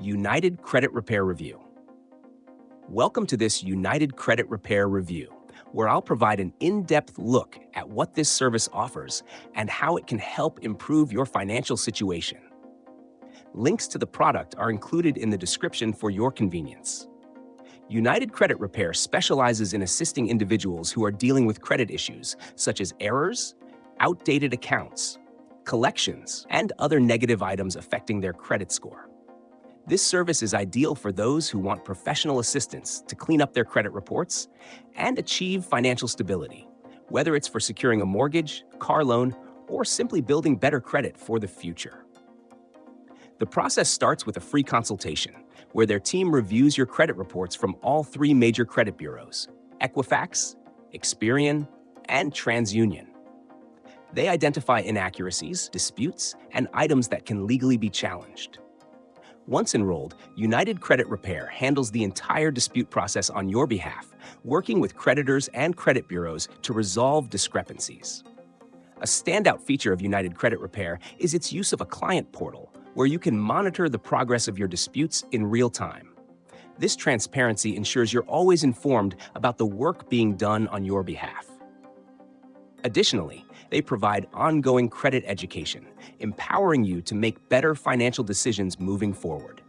United Credit Repair Review. Welcome to this United Credit Repair Review, where I'll provide an in-depth look at what this service offers and how it can help improve your financial situation. Links to the product are included in the description for your convenience. United Credit Repair specializes in assisting individuals who are dealing with credit issues such as errors, outdated accounts, collections, and other negative items affecting their credit score. This service is ideal for those who want professional assistance to clean up their credit reports and achieve financial stability, whether it's for securing a mortgage, car loan, or simply building better credit for the future. The process starts with a free consultation, where their team reviews your credit reports from all three major credit bureaus: Equifax, Experian, and TransUnion. They identify inaccuracies, disputes, and items that can legally be challenged. Once enrolled, United Credit Repair handles the entire dispute process on your behalf, working with creditors and credit bureaus to resolve discrepancies. A standout feature of United Credit Repair is its use of a client portal, where you can monitor the progress of your disputes in real time. This transparency ensures you're always informed about the work being done on your behalf. Additionally, they provide ongoing credit education, empowering you to make better financial decisions moving forward.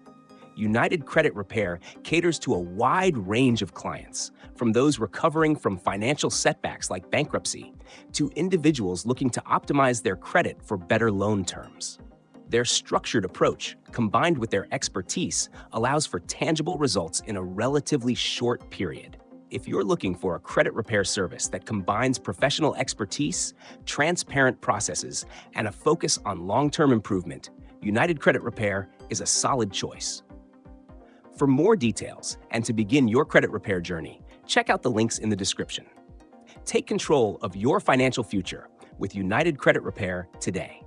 United Credit Repair caters to a wide range of clients, from those recovering from financial setbacks like bankruptcy to individuals looking to optimize their credit for better loan terms. Their structured approach, combined with their expertise, allows for tangible results in a relatively short period. If you're looking for a credit repair service that combines professional expertise, transparent processes, and a focus on long-term improvement, United Credit Repair is a solid choice. For more details and to begin your credit repair journey, check out the links in the description. Take control of your financial future with United Credit Repair today.